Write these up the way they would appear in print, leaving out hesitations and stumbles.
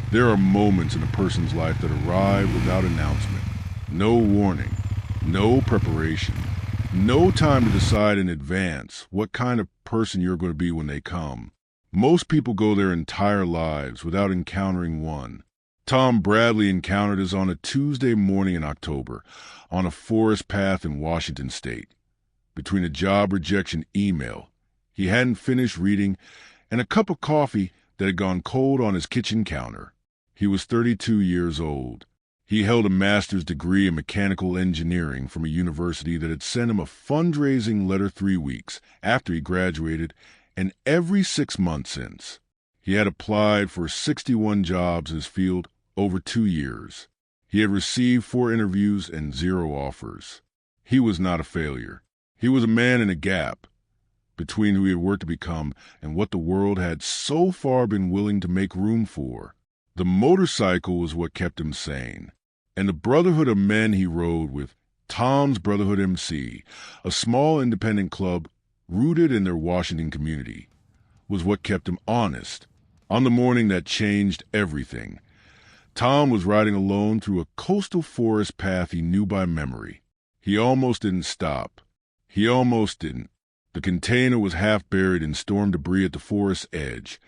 There are moments in a person's life that arrive without announcement. No warning, no preparation, no time to decide in advance what kind of person you're going to be when they come. Most people go their entire lives without encountering one. Tom Bradley encountered us on a Tuesday morning in October on a forest path in Washington state. Between a job rejection email he hadn't finished reading and a cup of coffee that had gone cold on his kitchen counter. He was 32 years old. He held a master's degree in mechanical engineering from a university that had sent him a fundraising letter 3 weeks after he graduated and every 6 months since. He had applied for 61 jobs in his field over 2 years. He had received 4 interviews and 0 offers. He was not a failure. He was a man in a gap between who he had worked to become and what the world had so far been willing to make room for. The motorcycle was what kept him sane, and the brotherhood of men he rode with, Tom's Brotherhood MC, a small independent club rooted in their Washington community, was what kept him honest. On the morning that changed everything, Tom was riding alone through a coastal forest path he knew by memory. He almost didn't stop. He almost didn't. The container was half buried in storm debris at the forest's edge,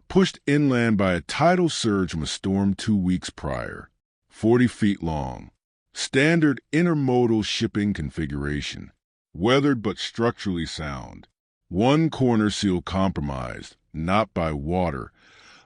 pushed inland by a tidal surge from a storm 2 weeks prior. 40 feet long. Standard intermodal shipping configuration. Weathered but structurally sound. One corner seal compromised, not by water,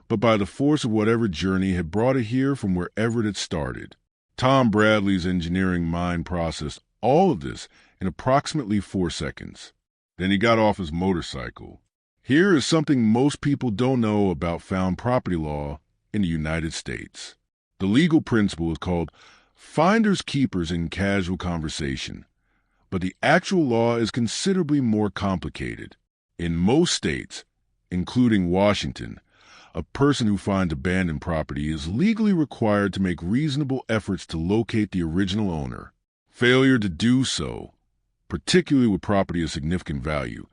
but by the force of whatever journey had brought it here from wherever it had started. Tom Bradley's engineering mind processed all of this in approximately 4 seconds. Then he got off his motorcycle. Here is something most people don't know about found property law in the United States. The legal principle is called finders keepers in casual conversation, but the actual law is considerably more complicated. In most states, including Washington, a person who finds abandoned property is legally required to make reasonable efforts to locate the original owner. Failure to do so, particularly with property of significant value,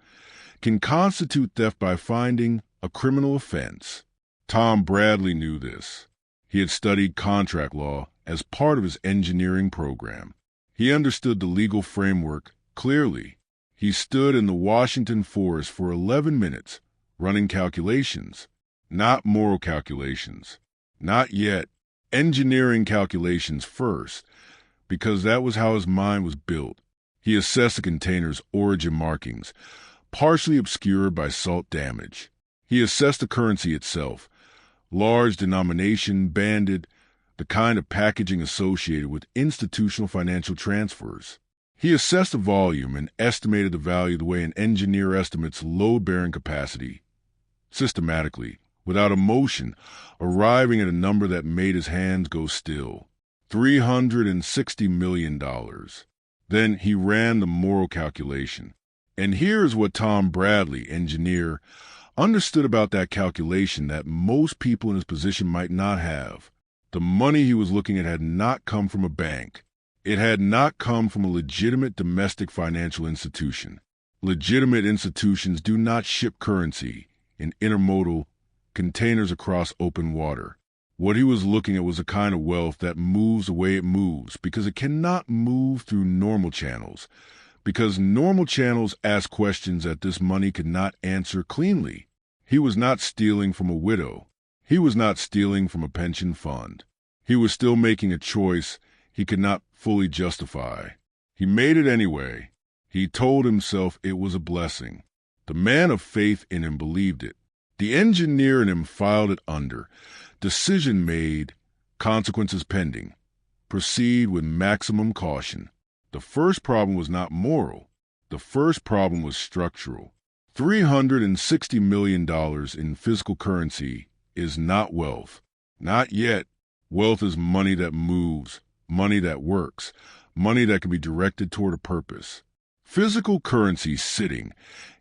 can constitute theft by finding a criminal offense. Tom Bradley knew this. He had studied contract law as part of his engineering program. He understood the legal framework clearly. He stood in the Washington forest for 11 minutes, running calculations, not moral calculations. Not yet. Engineering calculations first, because that was how his mind was built. He assessed the container's origin markings, partially obscured by salt damage. He assessed the currency itself, large denomination, banded, the kind of packaging associated with institutional financial transfers. He assessed the volume and estimated the value the way an engineer estimates load-bearing capacity, systematically, without emotion, arriving at a number that made his hands go still. $360 million. Then he ran the moral calculation. And here is what Tom Bradley, engineer, understood about that calculation that most people in his position might not have. The money he was looking at had not come from a bank. It had not come from a legitimate domestic financial institution. Legitimate institutions do not ship currency in intermodal containers across open water. What he was looking at was a kind of wealth that moves the way it moves because it cannot move through normal channels, because normal channels ask questions that this money could not answer cleanly. He was not stealing from a widow. He was not stealing from a pension fund. He was still making a choice he could not fully justify. He made it anyway. He told himself it was a blessing. The man of faith in him believed it. The engineer in him filed it under. Decision made, consequences pending. Proceed with maximum caution. The first problem was not moral. The first problem was structural. $360 million in physical currency is not wealth. Not yet. Wealth is money that moves, money that works, money that can be directed toward a purpose. Physical currency sitting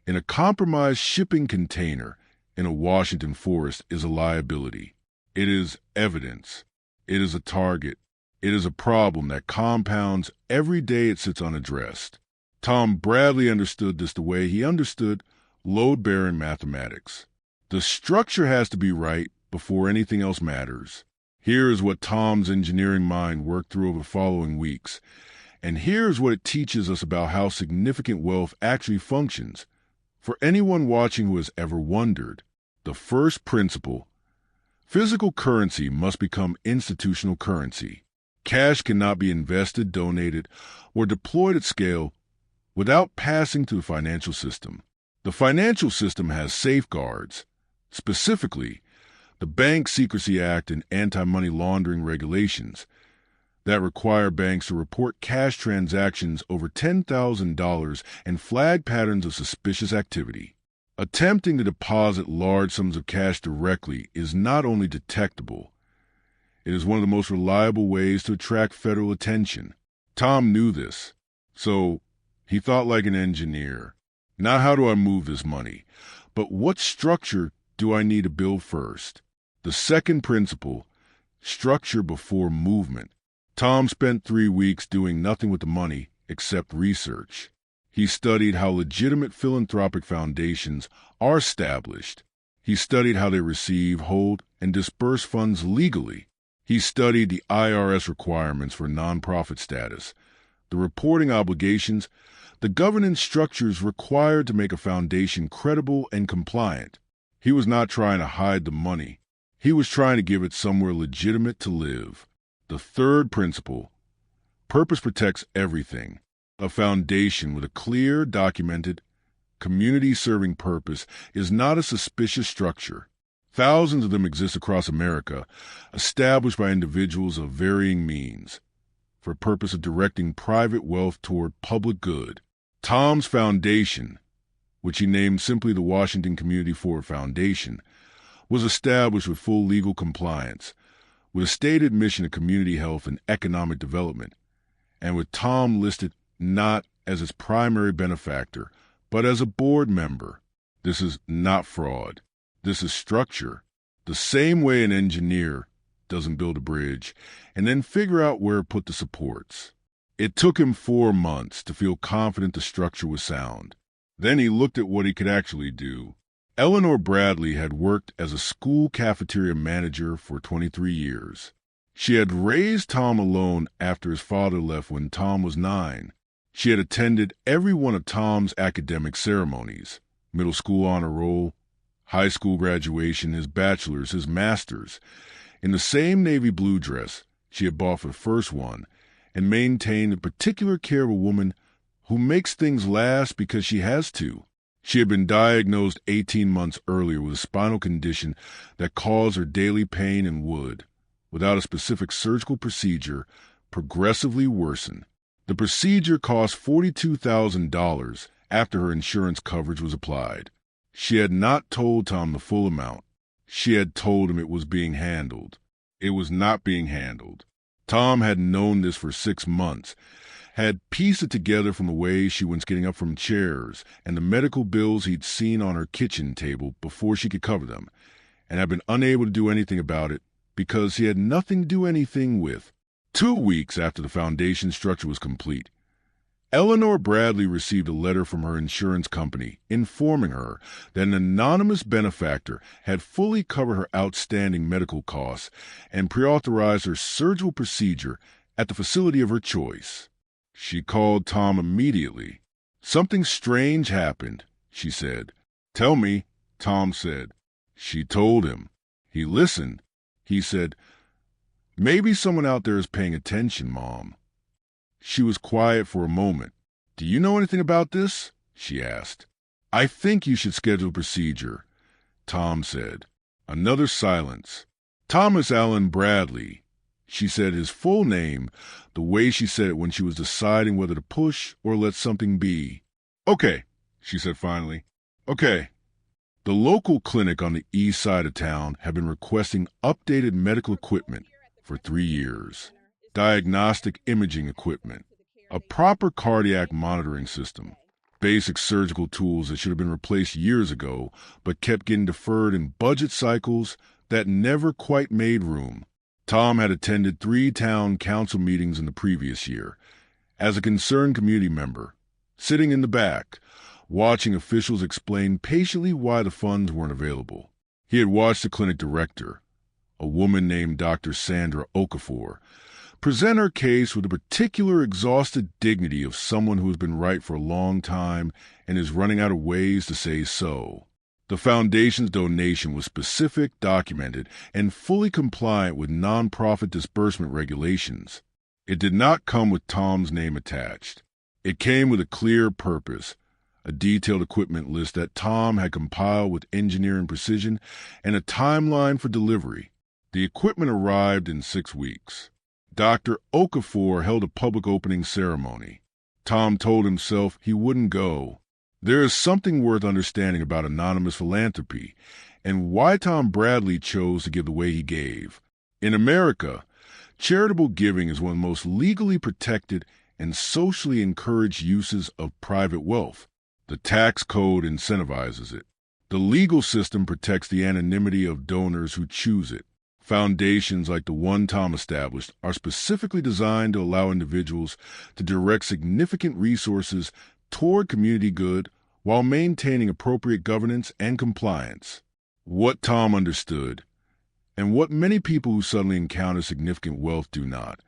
in a compromised shipping container in a Washington forest is a liability. It is evidence. It is a target. It is a problem that compounds every day it sits unaddressed. Tom Bradley understood this the way he understood load-bearing mathematics. The structure has to be right before anything else matters. Here is what Tom's engineering mind worked through over the following weeks. And here's what it teaches us about how significant wealth actually functions. For anyone watching who has ever wondered, the first principle: physical currency must become institutional currency. Cash cannot be invested, donated, or deployed at scale without passing through the financial system. The financial system has safeguards, specifically the Bank Secrecy Act and anti-money laundering regulations that require banks to report cash transactions over $10,000 and flag patterns of suspicious activity. Attempting to deposit large sums of cash directly is not only detectable, it is one of the most reliable ways to attract federal attention. Tom knew this, so he thought like an engineer. Not how do I move this money, but what structure do I need to build first? The second principle: structure before movement. Tom spent 3 weeks doing nothing with the money except research. He studied how legitimate philanthropic foundations are established. He studied how they receive, hold, and disperse funds legally. He studied the IRS requirements for nonprofit status, the reporting obligations, the governance structures required to make a foundation credible and compliant. He was not trying to hide the money. He was trying to give it somewhere legitimate to live. The third principle: purpose protects everything. A foundation with a clear, documented, community-serving purpose is not a suspicious structure. Thousands of them exist across America, established by individuals of varying means, for the purpose of directing private wealth toward public good. Tom's foundation, which he named simply the Washington Community Forward Foundation, was established with full legal compliance, with a stated mission of community health and economic development, and with Tom listed not as its primary benefactor, but as a board member. This is not fraud. This is structure. The same way an engineer doesn't build a bridge and then figure out where to put the supports. It took him 4 months to feel confident the structure was sound. Then he looked at what he could actually do. Eleanor Bradley had worked as a school cafeteria manager for 23 years. She had raised Tom alone after his father left when Tom was 9. She had attended every one of Tom's academic ceremonies: middle school honor roll, high school graduation, his bachelor's, his master's. In the same navy blue dress she had bought for the first one, and maintained the particular care of a woman who makes things last because she has to. She had been diagnosed 18 months earlier with a spinal condition that caused her daily pain and would, without a specific surgical procedure, progressively worsen. The procedure cost $42,000 after her insurance coverage was applied. She had not told Tom the full amount. She had told him it was being handled. It was not being handled. Tom had known this for 6 months, had pieced it together from the way she was getting up from chairs and the medical bills he'd seen on her kitchen table before she could cover them, and had been unable to do anything about it because he had nothing to do anything with. 2 weeks after the foundation structure was complete, Eleanor Bradley received a letter from her insurance company informing her that an anonymous benefactor had fully covered her outstanding medical costs and pre-authorized her surgical procedure at the facility of her choice. She called Tom immediately. "Something strange happened," she said. "Tell me," Tom said. She told him. He listened. He said, "Maybe someone out there is paying attention, Mom." She was quiet for a moment. "Do you know anything about this?" she asked. "I think you should schedule a procedure," Tom said. Another silence. "Thomas Allen Bradley." She said his full name, the way she said it when she was deciding whether to push or let something be. "Okay," she said finally. "Okay." The local clinic on the east side of town had been requesting updated medical equipment for 3 years. Diagnostic imaging equipment, a proper cardiac monitoring system, basic surgical tools that should have been replaced years ago but kept getting deferred in budget cycles that never quite made room. Tom had attended 3 town council meetings in the previous year, as a concerned community member, sitting in the back, watching officials explain patiently why the funds weren't available. He had watched the clinic director, a woman named Dr. Sandra Okafor, present her case with the particular exhausted dignity of someone who has been right for a long time and is running out of ways to say so. The foundation's donation was specific, documented, and fully compliant with nonprofit disbursement regulations. It did not come with Tom's name attached. It came with a clear purpose, a detailed equipment list that Tom had compiled with engineering precision, and a timeline for delivery. The equipment arrived in 6 weeks. Dr. Okafor held a public opening ceremony. Tom told himself he wouldn't go. There is something worth understanding about anonymous philanthropy and why Tom Bradley chose to give the way he gave. In America, charitable giving is one of the most legally protected and socially encouraged uses of private wealth. The tax code incentivizes it. The legal system protects the anonymity of donors who choose it. Foundations like the one Tom established are specifically designed to allow individuals to direct significant resources toward community good while maintaining appropriate governance and compliance. What Tom understood, and what many people who suddenly encounter significant wealth do not,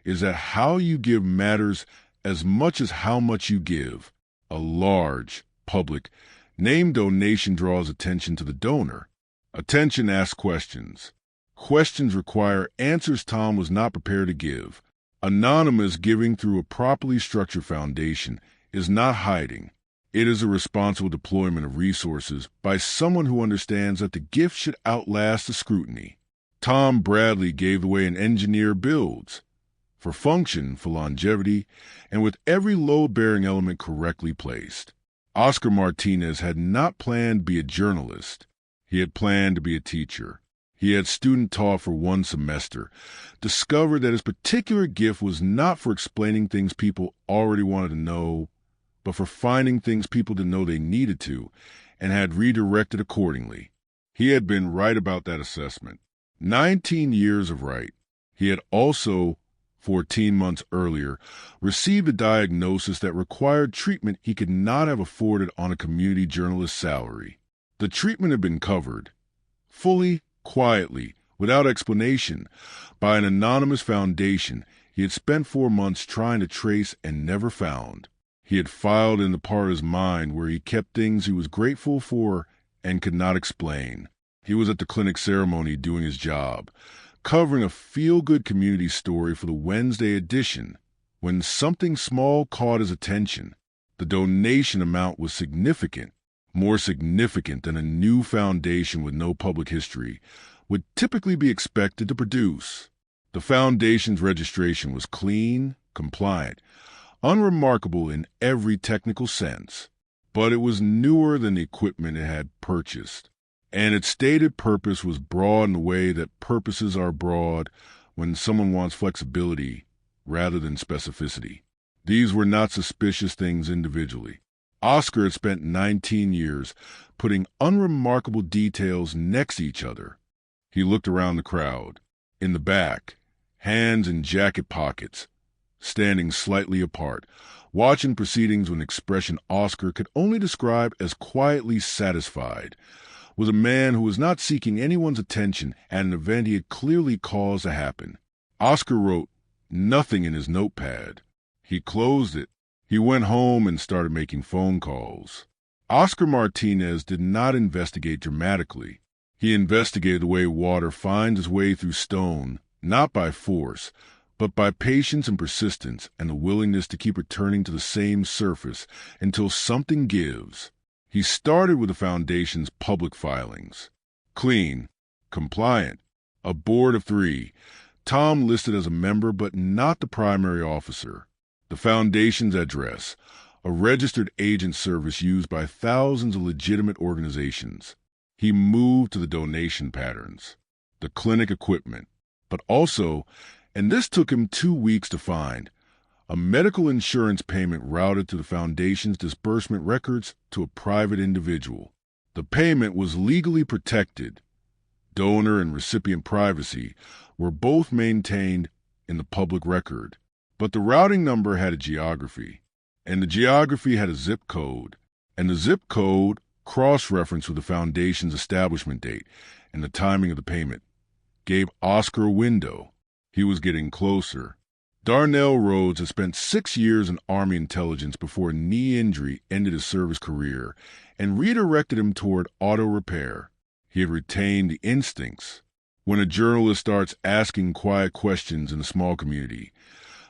is that how you give matters as much as how much you give. A large, public, named donation draws attention to the donor. Attention asks questions. Questions require answers Tom was not prepared to give. Anonymous giving through a properly structured foundation is not hiding. It is a responsible deployment of resources by someone who understands that the gift should outlast the scrutiny. Tom Bradley gave the way an engineer builds, for function, for longevity, and with every load-bearing element correctly placed. Oscar Martinez had not planned to be a journalist. He had planned to be a teacher. He had student taught for 1 semester, discovered that his particular gift was not for explaining things people already wanted to know, but for finding things people didn't know they needed to, and had redirected accordingly. He had been right about that assessment. 19 years of right. He had also, 14 months earlier, received a diagnosis that required treatment he could not have afforded on a community journalist's salary. The treatment had been covered, fully, quietly, without explanation, by an anonymous foundation he had spent 4 months trying to trace and never found. He had filed in the part of his mind where he kept things he was grateful for and could not explain. He was at the clinic ceremony doing his job, covering a feel-good community story for the Wednesday edition, when something small caught his attention. The donation amount was significant, more significant than a new foundation with no public history would typically be expected to produce. The foundation's registration was clean, compliant, unremarkable in every technical sense, but it was newer than the equipment it had purchased, and its stated purpose was broad in the way that purposes are broad when someone wants flexibility rather than specificity. These were not suspicious things individually. Oscar had spent 19 years putting unremarkable details next to each other. He looked around the crowd. In the back, hands in jacket pockets, standing slightly apart, watching proceedings with an expression Oscar could only describe as quietly satisfied, was a man who was not seeking anyone's attention at an event he had clearly caused to happen. Oscar wrote nothing in his notepad. He closed it. He went home and started making phone calls. Oscar Martinez did not investigate dramatically. He investigated the way water finds its way through stone, not by force, but by patience and persistence and the willingness to keep returning to the same surface until something gives. He started with the foundation's public filings. Clean, compliant, a board of 3, Tom listed as a member but not the primary officer. The foundation's address, a registered agent service used by thousands of legitimate organizations. He moved to the donation patterns, the clinic equipment, but also, and this took him 2 weeks to find, a medical insurance payment routed to the foundation's disbursement records to a private individual. The payment was legally protected. Donor and recipient privacy were both maintained in the public record. But the routing number had a geography, and the geography had a zip code, and the zip code cross-referenced with the foundation's establishment date and the timing of the payment, gave Oscar a window. He was getting closer. Darnell Rhodes had spent 6 years in Army intelligence before a knee injury ended his service career and redirected him toward auto repair. He had retained the instincts. When a journalist starts asking quiet questions in a small community,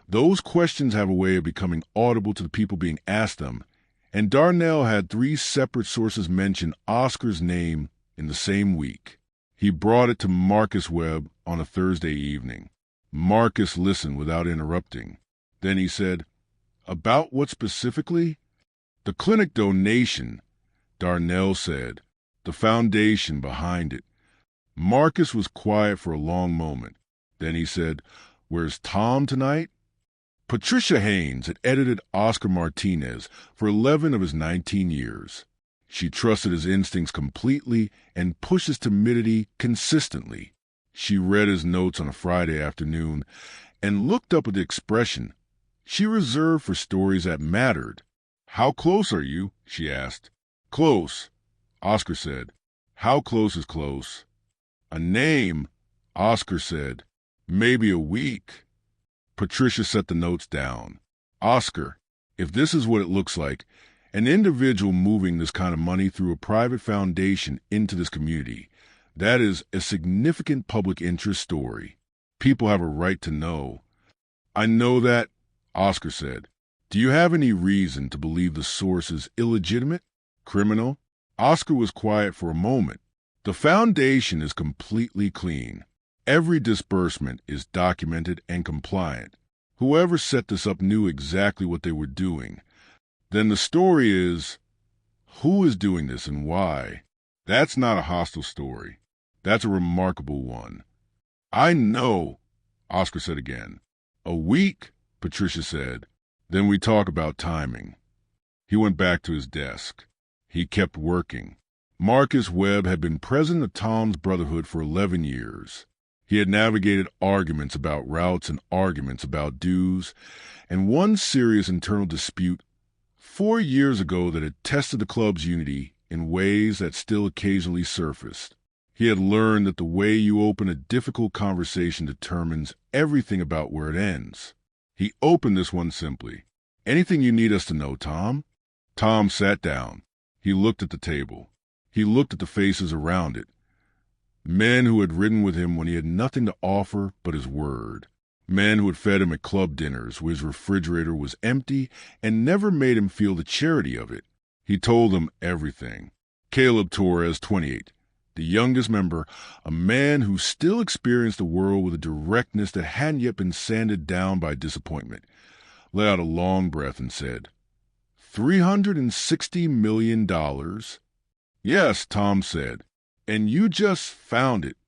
those questions have a way of becoming audible to the people being asked them, and Darnell had 3 separate sources mention Oscar's name in the same week. He brought it to Marcus Webb on a Thursday evening. Marcus listened without interrupting. Then he said, "About what specifically?" "The clinic donation," Darnell said. "The foundation behind it." Marcus was quiet for a long moment. Then he said, "Where's Tom tonight?" Patricia Haynes had edited Oscar Martinez for 11 of his 19 years. She trusted his instincts completely and pushed his timidity consistently. She read his notes on a Friday afternoon and looked up at the expression she reserved for stories that mattered. "How close are you?" she asked. "Close," Oscar said. "How close is close?" "A name," Oscar said. "Maybe a week." Patricia set the notes down. "Oscar, if this is what it looks like, an individual moving this kind of money through a private foundation into this community, that is a significant public interest story. People have a right to know." "I know that," Oscar said. "Do you have any reason to believe the source is illegitimate? Criminal?" Oscar was quiet for a moment. "The foundation is completely clean. Every disbursement is documented and compliant. Whoever set this up knew exactly what they were doing. Then the story is, who is doing this and why? That's not a hostile story. That's a remarkable one." "I know," Oscar said again. "A week," Patricia said. "Then we talk about timing." He went back to his desk. He kept working. Marcus Webb had been president of Tom's Brotherhood for 11 years. He had navigated arguments about routes and arguments about dues, and one serious internal dispute 4 years ago that had tested the club's unity in ways that still occasionally surfaced. He had learned that the way you open a difficult conversation determines everything about where it ends. He opened this one simply. "Anything you need us to know, Tom?" Tom sat down. He looked at the table. He looked at the faces around it. Men who had ridden with him when he had nothing to offer but his word. Men who had fed him at club dinners where his refrigerator was empty and never made him feel the charity of it. He told them everything. Caleb Torres, 28, the youngest member, a man who still experienced the world with a directness that hadn't yet been sanded down by disappointment, let out a long breath and said, $360 million? "Yes," Tom said. "And you just found it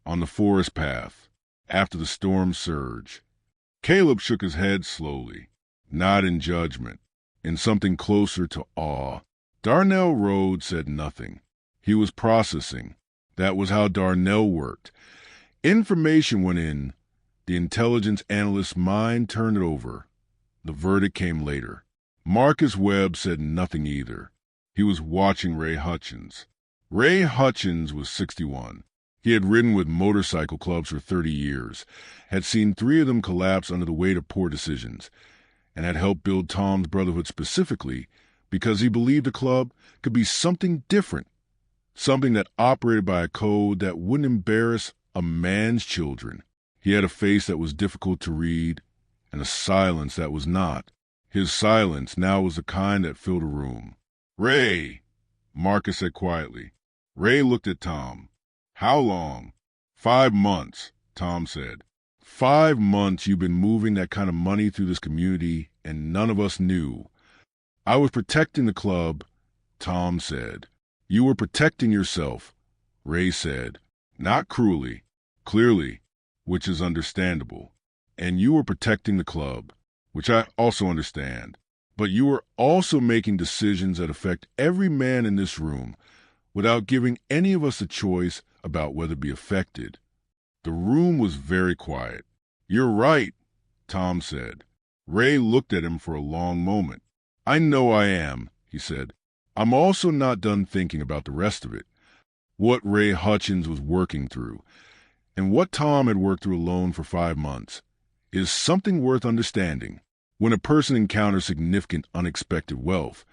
on the forest path after the storm surge." Caleb shook his head slowly, not in judgment, in something closer to awe. Darnell Rhodes said nothing. He was processing. That was how Darnell worked. Information went in. The intelligence analyst's mind turned it over. The verdict came later. Marcus Webb said nothing either. He was watching Ray Hutchins. Ray Hutchins was 61. He had ridden with motorcycle clubs for 30 years, had seen 3 of them collapse under the weight of poor decisions, and had helped build Tom's Brotherhood specifically because he believed the club could be something different, something that operated by a code that wouldn't embarrass a man's children. He had a face that was difficult to read and a silence that was not. His silence now was the kind that filled a room. "Ray," Marcus said quietly. Ray looked at Tom. "How long?" 5 months, Tom said. 5 months you've been moving that kind of money through this community, and none of us knew. "I was protecting the club," Tom said. "You were protecting yourself," Ray said. "Not cruelly, clearly, which is understandable. And you were protecting the club, which I also understand. But you were also making decisions that affect every man in this room without giving any of us a choice about whether to be affected." The room was very quiet. "You're right," Tom said. Ray looked at him for a long moment. "I know I am," he said. I'm also not done thinking about the rest of it. What Ray Hutchins was working through, and what Tom had worked through alone for 5 months, is something worth understanding. When a person encounters significant unexpected wealth,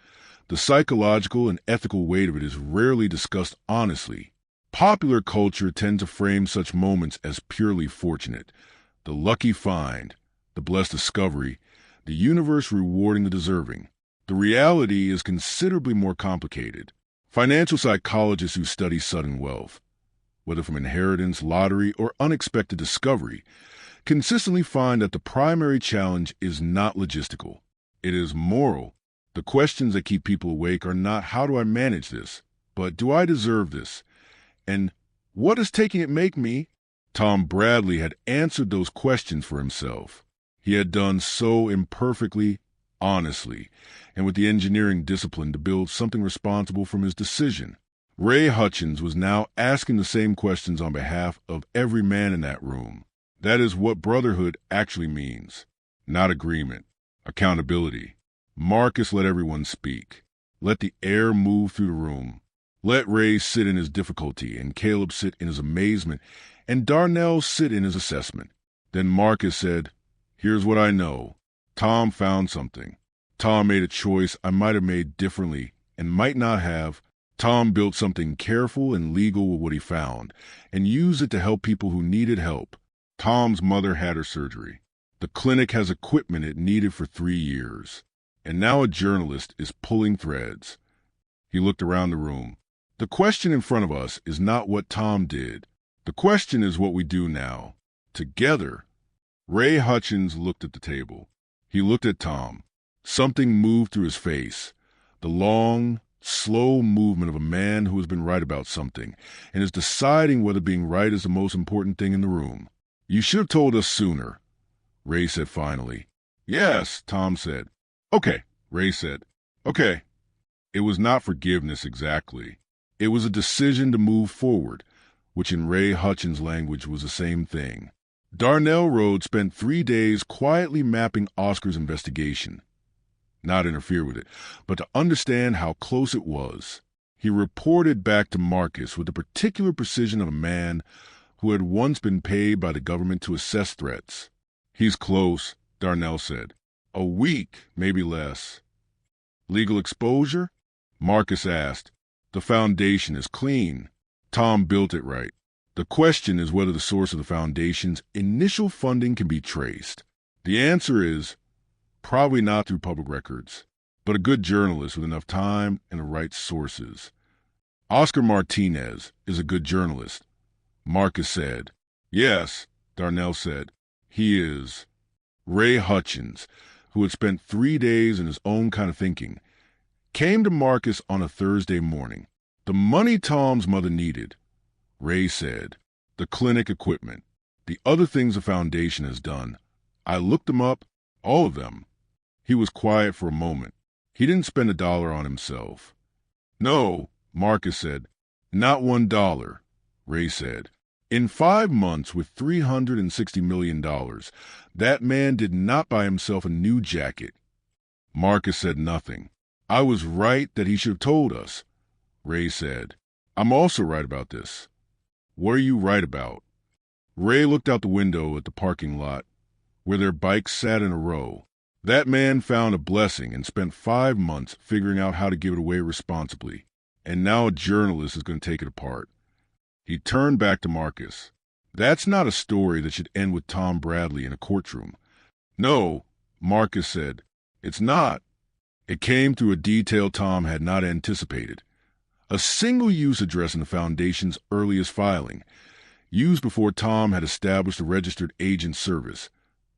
the psychological and ethical weight of it is rarely discussed honestly. Popular culture tends to frame such moments as purely fortunate, the lucky find, the blessed discovery, the universe rewarding the deserving. The reality is considerably more complicated. Financial psychologists who study sudden wealth, whether from inheritance, lottery, or unexpected discovery, consistently find that the primary challenge is not logistical. It is moral. The questions that keep people awake are not how do I manage this, but do I deserve this? And what does taking it make me? Tom Bradley had answered those questions for himself. He had done so imperfectly, honestly, and with the engineering discipline to build something responsible from his decision. Ray Hutchins was now asking the same questions on behalf of every man in that room. That is what brotherhood actually means. Not agreement. Accountability. Marcus let everyone speak. Let the air move through the room. Let Ray sit in his difficulty, and Caleb sit in his amazement, and Darnell sit in his assessment. Then Marcus said, "Here's what I know. Tom found something. Tom made a choice I might have made differently and might not have. Tom built something careful and legal with what he found, and used it to help people who needed help. Tom's mother had her surgery. The clinic has equipment it needed for 3 years. And now a journalist is pulling threads." He looked around the room. The question in front of us is not what Tom did. The question is what we do now. Together. Ray Hutchins looked at the table. He looked at Tom. Something moved through his face. The long, slow movement of a man who has been right about something and is deciding whether being right is the most important thing in the room. "You should have told us sooner," Ray said finally. "Yes," Tom said. "Okay," Ray said. "Okay." It was not forgiveness exactly. It was a decision to move forward, which in Ray Hutchins' language was the same thing. Darnell Rhodes spent 3 days quietly mapping Oscar's investigation. Not interfere with it, but to understand how close it was. He reported back to Marcus with the particular precision of a man who had once been paid by the government to assess threats. "He's close," Darnell said. "A week, maybe less." "Legal exposure?" Marcus asked. "The foundation is clean. Tom built it right. The question is whether the source of the foundation's initial funding can be traced. The answer is probably not through public records, but a good journalist with enough time and the right sources." "Oscar Martinez is a good journalist," Marcus said. "Yes," Darnell said. "He is." Ray Hutchins, who had spent 3 days in his own kind of thinking, came to Marcus on a Thursday morning. "The money Tom's mother needed," Ray said. "The clinic equipment. The other things the foundation has done. I looked them up, all of them." He was quiet for a moment. He didn't spend $1 on himself. "No," Marcus said. "Not $1, Ray said. "In 5 months with $360 million, that man did not buy himself a new jacket." Marcus said nothing. "I was right that he should have told us," Ray said. "I'm also right about this." "What are you right about?" Ray looked out the window at the parking lot, where their bikes sat in a row. That man found a blessing and spent 5 months figuring out how to give it away responsibly. And now a journalist is going to take it apart. He turned back to Marcus. "That's not a story that should end with Tom Bradley in a courtroom." "No," Marcus said. "It's not." It came through a detail Tom had not anticipated. A single-use address in the Foundation's earliest filing, used before Tom had established a registered agent service,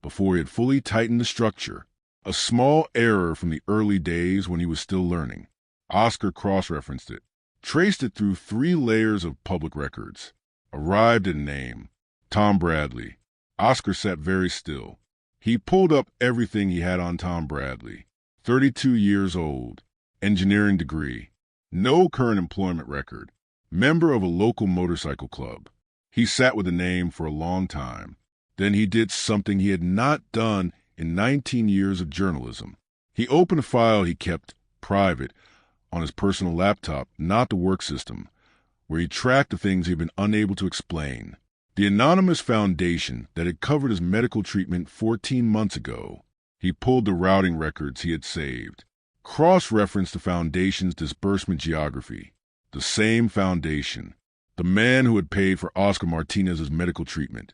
before he had fully tightened the structure. A small error from the early days when he was still learning. Oscar cross-referenced it, traced it through 3 layers of public records. Arrived at a name. Tom Bradley. Oscar sat very still. He pulled up everything he had on Tom Bradley. 32 years old. Engineering degree. No current employment record. Member of a local motorcycle club. He sat with the name for a long time. Then he did something he had not done in 19 years of journalism. He opened a file he kept private on his personal laptop, not the work system, where he tracked the things he'd been unable to explain. The anonymous foundation that had covered his medical treatment 14 months ago. He pulled the routing records he had saved, cross-referenced the foundation's disbursement geography. The same foundation. The man who had paid for Oscar Martinez's medical treatment.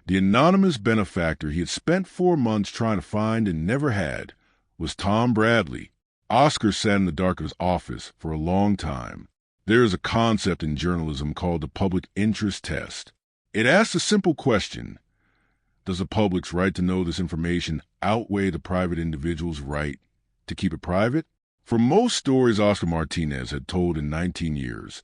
The anonymous benefactor he had spent 4 months trying to find and never had was Tom Bradley. Oscar sat in the dark of his office for a long time. There is a concept in journalism called the public interest test. It asks a simple question. Does the public's right to know this information outweigh the private individual's right to keep it private? For most stories Oscar Martinez had told in 19 years,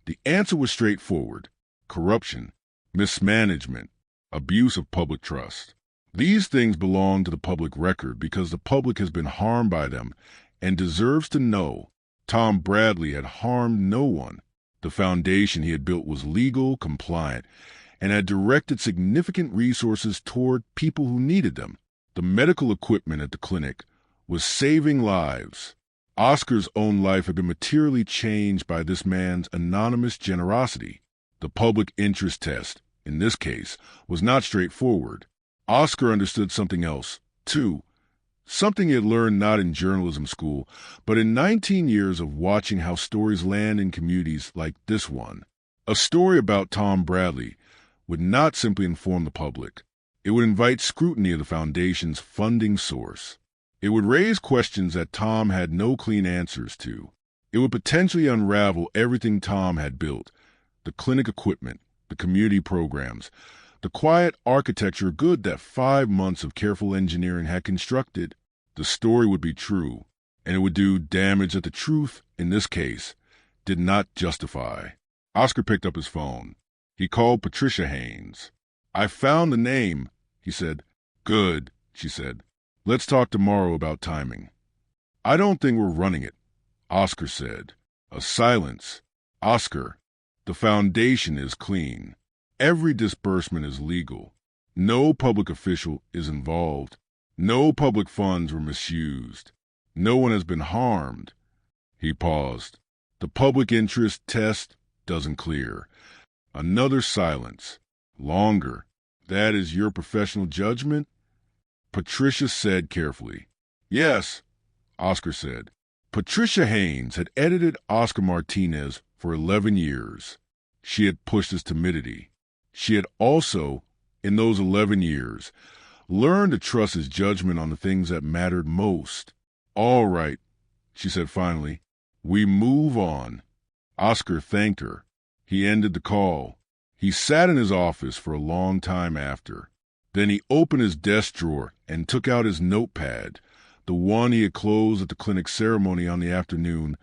the answer was straightforward. Corruption, mismanagement, abuse of public trust. These things belong to the public record because the public has been harmed by them and deserves to know. Tom Bradley had harmed no one. The foundation he had built was legal, compliant, and had directed significant resources toward people who needed them. The medical equipment at the clinic was saving lives. Oscar's own life had been materially changed by this man's anonymous generosity. The public interest test, in this case, was not straightforward. Oscar understood something else, too. Something he had learned not in journalism school, but in 19 years of watching how stories land in communities like this one. A story about Tom Bradley would not simply inform the public. It would invite scrutiny of the foundation's funding source. It would raise questions that Tom had no clean answers to. It would potentially unravel everything Tom had built, the clinic equipment, the community programs, the quiet architecture good that 5 months of careful engineering had constructed. The story would be true, and it would do damage that the truth, in this case, did not justify. Oscar picked up his phone. He called Patricia Haynes. "I found the name," he said. "Good," she said. "Let's talk tomorrow about timing." "I don't think we're running it," Oscar said. A silence. "Oscar, the foundation is clean. Every disbursement is legal. No public official is involved. No public funds were misused. No one has been harmed." He paused. "The public interest test doesn't clear." Another silence. Longer. "That is your professional judgment?" Patricia said carefully. "Yes," Oscar said. Patricia Haynes had edited Oscar Martinez for 11 years. She had pushed his timidity. She had also, in those 11 years, learned to trust his judgment on the things that mattered most. "All right," she said finally. "We move on." Oscar thanked her. He ended the call. He sat in his office for a long time after. Then he opened his desk drawer and took out his notepad, the one he had closed at the clinic ceremony on the afternoon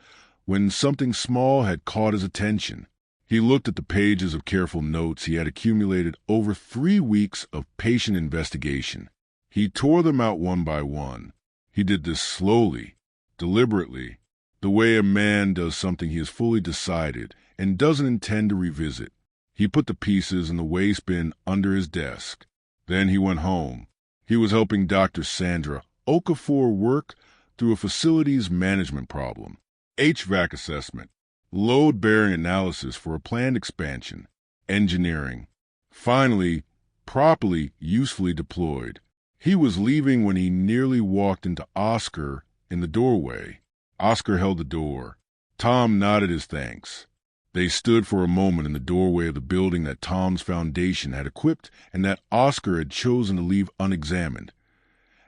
when something small had caught his attention. He looked at the pages of careful notes he had accumulated over 3 weeks of patient investigation. He tore them out one by one. He did this slowly, deliberately, the way a man does something he has fully decided and doesn't intend to revisit. He put the pieces in the waste bin under his desk. Then he went home. He was helping Dr. Sandra Okafor work through a facilities management problem, HVAC assessment, load-bearing analysis for a planned expansion, engineering. Finally, properly, usefully deployed. He was leaving when he nearly walked into Oscar in the doorway. Oscar held the door. Tom nodded his thanks. They stood for a moment in the doorway of the building that Tom's foundation had equipped and that Oscar had chosen to leave unexamined.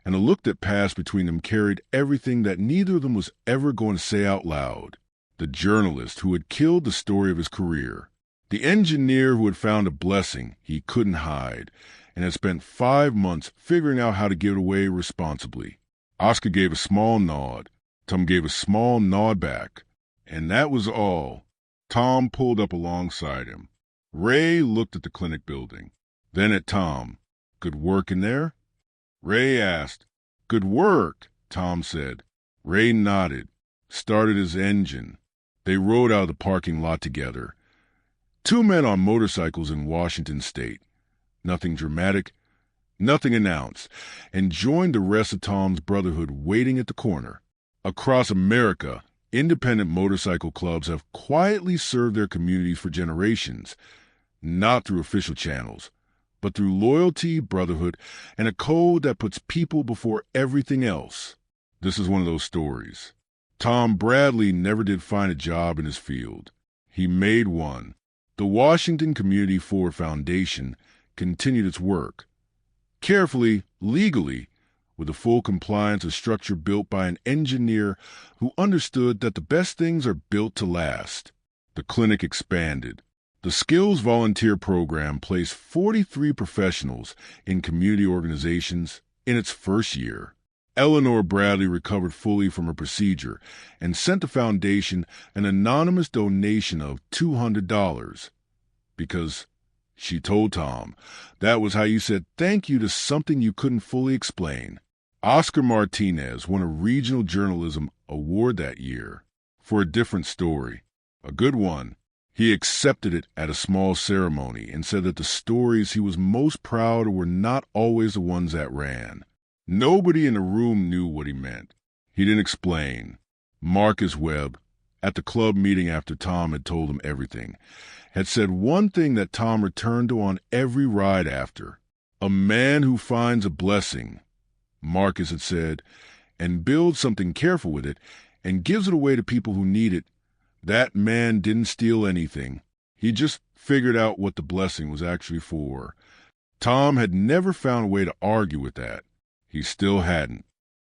And the look that passed between them carried everything that neither of them was ever going to say out loud. The journalist who had killed the story of his career. The engineer who had found a blessing he couldn't hide and had spent 5 months figuring out how to give it away responsibly. Oscar gave a small nod. Tom gave a small nod back. And that was all. Tom pulled up alongside him. Ray looked at the clinic building, then at Tom. "Good work in there?" Ray asked. "Good work," Tom said. Ray nodded, started his engine. They rode out of the parking lot together. 2 men on motorcycles in Washington State. Nothing dramatic, nothing announced, and joined the rest of Tom's Brotherhood waiting at the corner. Across America, Independent motorcycle clubs have quietly served their communities for generations, not through official channels, but through loyalty, brotherhood, and a code that puts people before everything else. This is one of those stories. Tom Bradley never did find a job in his field. He made one. The Washington Community Forward Foundation continued its work, carefully, legally, with the full compliance of structure built by an engineer who understood that the best things are built to last. The clinic expanded. The Skills Volunteer Program placed 43 professionals in community organizations in its first year. Eleanor Bradley recovered fully from her procedure and sent the foundation an anonymous donation of $200 because she told Tom that was how you said thank you to something you couldn't fully explain. Oscar Martinez won a regional journalism award that year for a different story, a good one. He accepted it at a small ceremony and said that the stories he was most proud of were not always the ones that ran. Nobody in the room knew what he meant. He didn't explain. Marcus Webb, at the club meeting after Tom had told him everything, had said one thing that Tom returned to on every ride after. A man who finds a blessing, Marcus had said, and builds something careful with it and gives it away to people who need it, that man didn't steal anything. He just figured out what the blessing was actually for. Tom had never found a way to argue with that. He still hadn't.